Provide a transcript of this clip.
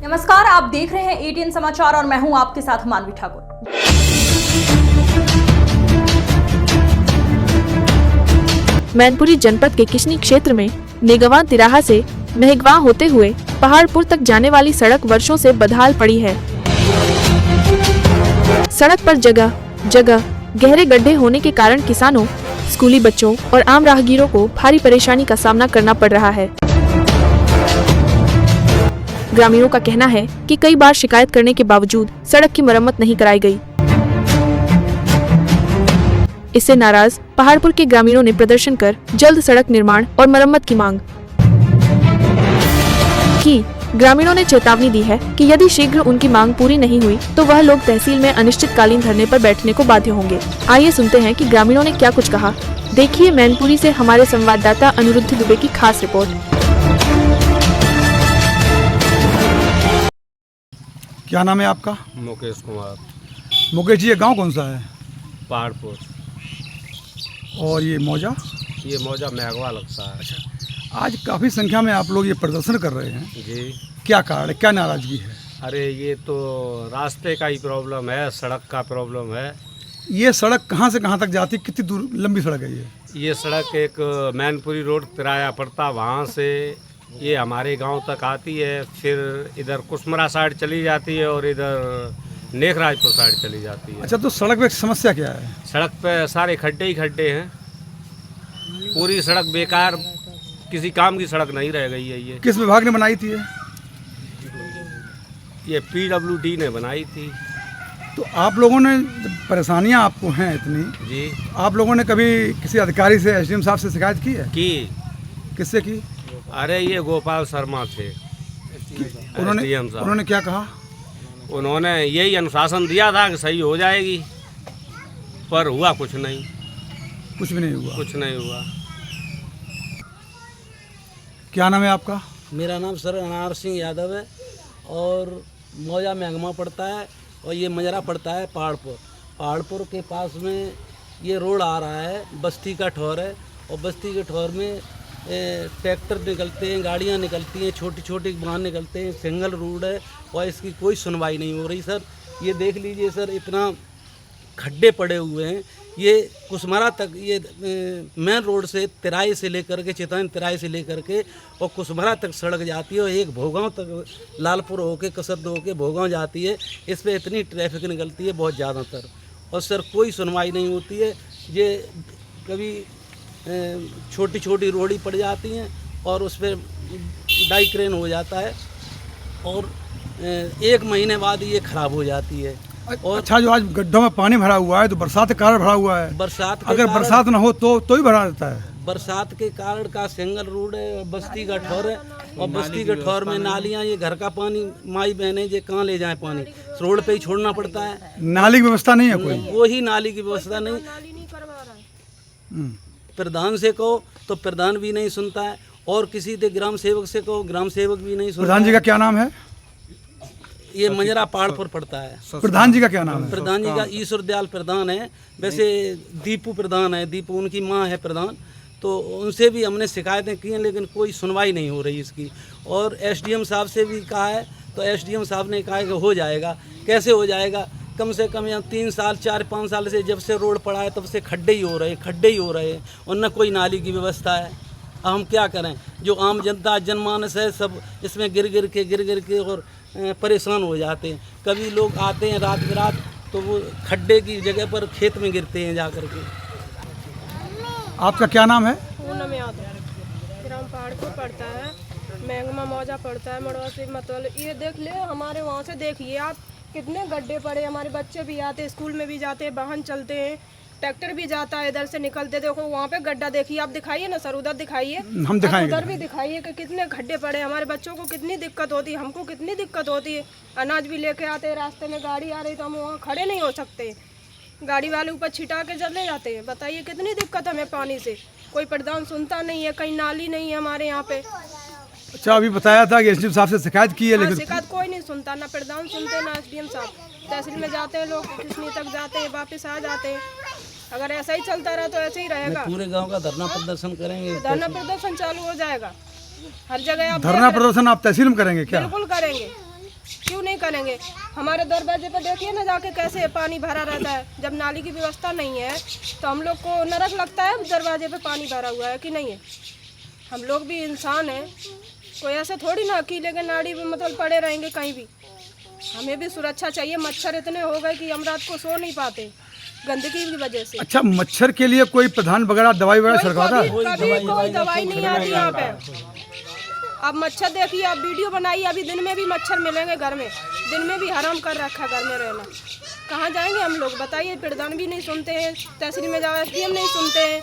नमस्कार, आप देख रहे हैं एटीएन समाचार और मैं हूं आपके साथ मानवी ठाकुर। मैनपुरी जनपद के किशनी क्षेत्र में नेगवां तिराहा से मेहगवां होते हुए पहाड़पुर तक जाने वाली सड़क वर्षों से बदहाल पड़ी है। सड़क पर जगह जगह गहरे गड्ढे होने के कारण किसानों, स्कूली बच्चों और आम राहगीरों को भारी परेशानी का सामना करना पड़ रहा है। ग्रामीणों का कहना है कि कई बार शिकायत करने के बावजूद सड़क की मरम्मत नहीं कराई गई। इससे नाराज पहाड़पुर के ग्रामीणों ने प्रदर्शन कर जल्द सड़क निर्माण और मरम्मत की मांग की। ग्रामीणों ने चेतावनी दी है कि यदि शीघ्र उनकी मांग पूरी नहीं हुई तो वह लोग तहसील में अनिश्चितकालीन धरने पर बैठने को बाध्य होंगे। आइए सुनते हैं कि ग्रामीणों ने क्या कुछ कहा। देखिए मैनपुरी से हमारे संवाददाता अनिरुद्ध दुबे की खास रिपोर्ट। क्या नाम है आपका? मुकेश कुमार। मुकेश जी, ये गांव कौन सा है? पहाड़पुर। और ये मौजा मेहगवा लगता है। अच्छा, आज काफ़ी संख्या में आप लोग ये प्रदर्शन कर रहे हैं जी। क्या कारण है, क्या नाराजगी है? अरे ये तो रास्ते का ही प्रॉब्लम है, सड़क का प्रॉब्लम है। ये सड़क कहाँ से कहाँ तक जाती है? कितनी दूर लंबी सड़क है ये सड़क एक मैनपुरी रोड तिराया पड़ता, वहाँ से ये हमारे गांव तक आती है, फिर इधर कुसमरा साइड चली जाती है और इधर नेखराजपुर साइड चली जाती है। अच्छा, तो सड़क पे समस्या क्या है? सड़क पे सारे खड्डे ही खड्डे हैं, पूरी सड़क बेकार, किसी काम की सड़क नहीं रह गई है। ये किस विभाग ने बनाई थी? ये PWD ने बनाई थी। तो आप लोगों ने, परेशानियाँ आपको हैं इतनी जी, आप लोगों ने कभी किसी अधिकारी से, SDM साहब से शिकायत की है? किससे की? अरे ये गोपाल शर्मा थे, उन्होंने क्या कहा? उन्होंने यही अनुशासन दिया था कि सही हो जाएगी, पर हुआ कुछ नहीं। कुछ भी नहीं हुआ? कुछ नहीं हुआ। क्या नाम है आपका? मेरा नाम सर अनार सिंह यादव है और मौजा मेहगमा पड़ता है और ये मजरा पड़ता है पहाड़पुर के पास में ये रोड आ रहा है। बस्ती का ठौर है और बस्ती के ठौर में ट्रैक्टर निकलते हैं, गाड़ियां निकलती हैं, छोटी छोटी वाहन निकलते हैं। सिंगल रोड है और इसकी कोई सुनवाई नहीं हो रही। सर ये देख लीजिए सर, इतना खड्डे पड़े हुए हैं। ये कुसमरा तक, ये मेन रोड से तिराई से लेकर के, चितान तिराई से लेकर के और कुसमरा तक सड़क जाती है और एक भोगांव तक, लालपुर होके कसद होके भोगांव जाती है। इस पर इतनी ट्रैफिक निकलती है बहुत ज़्यादातर, और सर कोई सुनवाई नहीं होती है। ये कभी छोटी छोटी रोड़ी पड़ जाती हैं और उस पर डाइक्रेन हो जाता है और 1 महीने बाद ये खराब हो जाती है। और अच्छा, जो आज गड्ढों में पानी भरा हुआ है तो बरसात के कारण भरा हुआ है? अगर बरसात ना हो तो ही भरा रहता है। बरसात के कारण का सिंगल रोड है, बस्ती का ठौर है और बस्ती के ठौर में नालियाँ, ये घर का पानी माई बहने ये कहाँ ले जाए पानी, रोड पे ही छोड़ना पड़ता है। नाली की व्यवस्था नहीं है कोई? वही नाली की व्यवस्था नहीं। प्रधान से कहो तो प्रधान भी नहीं सुनता है और किसी से ग्राम सेवक से कहो, ग्राम सेवक भी नहीं सुनता। प्रधान जी का क्या नाम है? ये मजरा पहाड़पुर पड़ता है। प्रधान जी का क्या नाम है? प्रधान जी का ईश्वर दयाल प्रधान है। वैसे दीपू प्रधान है, दीपू उनकी माँ है प्रधान। तो उनसे भी हमने शिकायतें की हैं लेकिन कोई सुनवाई नहीं हो रही इसकी। और SDM साहब से भी कहा है तो SDM साहब ने कहा है कि हो जाएगा। कैसे हो जाएगा? कम से कम यहाँ 3 साल 4-5 साल से जब से रोड पड़ा है तब से खड्डे ही हो रहे हैं और न कोई नाली की व्यवस्था है। अब हम क्या करें? जो आम जनता, जनमानस है, सब इसमें गिर गिर के और परेशान हो जाते हैं। कभी लोग आते हैं रात बिरात तो वो खड्डे की जगह पर खेत में गिरते हैं जाकर के। आपका क्या नाम है? पूनम यादव। ग्राम पहाड़पुर पड़ता है, मेहगमा मौजा पड़ता है, मड़वा से मतलब ये देख ले, हमारे वहाँ से देखिए आप कितने गड्ढे पड़े। हमारे बच्चे भी आते हैं, स्कूल में भी जाते हैं, वाहन चलते हैं, ट्रैक्टर भी जाता है इधर से निकलते। देखो वहाँ पे गड्ढा देखिए, आप दिखाइए ना सर, उधर दिखाइए, हम दिखाएंगे। उधर भी दिखाइए कि कितने गड्ढे पड़े। हमारे बच्चों को कितनी दिक्कत होती है, हमको कितनी दिक्कत होती है। अनाज भी लेके आते हैं, रास्ते में गाड़ी आ रही तो हम वहाँ खड़े नहीं हो सकते, गाड़ी वाले ऊपर छिटा के चले जाते हैं। बताइए कितनी दिक्कत हमें पानी से। कोई प्रधान सुनता नहीं है, कहीं नाली नहीं है हमारे यहाँ पे। अच्छा, अभी बताया था कि SDM साहब से शिकायत की है लेकिन शिकायत कोई नहीं सुनता, ना प्रधान सुनते ना SDM साहब। तहसील में जाते हैं लोग, किसनी तक जाते हैं, वापस आ जाते हैं। अगर ऐसा ही चलता रहा तो ऐसे ही रहेगा। पूरे गांव का धरना प्रदर्शन करेंगे। धरना प्रदर्शन चालू हो जाएगा हर जगह। आप धरना प्रदर्शन आप तहसील में करेंगे क्या? बिल्कुल करेंगे। क्यों नहीं करेंगे? हमारे दरवाजे पर देखिए ना जाके कैसे पानी भरा रहता है। जब नाली की व्यवस्था नहीं है तो हम लोग को नरक लगता है। दरवाजे पे पानी भरा हुआ है कि नहीं है? हम लोग भी इंसान हैं, कोई ऐसा थोड़ी ना अकेले के नाड़ी में मतलब पड़े रहेंगे कहीं भी। हमें भी सुरक्षा चाहिए। मच्छर इतने हो गए कि हम रात को सो नहीं पाते गंदगी की वजह से। अच्छा, मच्छर के लिए कोई प्रधान वगैरह दवाई वगैरह सरकारता है? कभी कोई दवाई नहीं आती यहाँ पे। अब मच्छर देखिए, आप वीडियो बनाइए, अभी दिन में भी मच्छर मिलेंगे घर में। दिन में भी हराम कर रखा घर में रहना। कहाँ जाएंगे हम लोग बताइए? प्रधान भी नहीं सुनते हैं, तहसील में जाओ SDM नहीं सुनते हैं।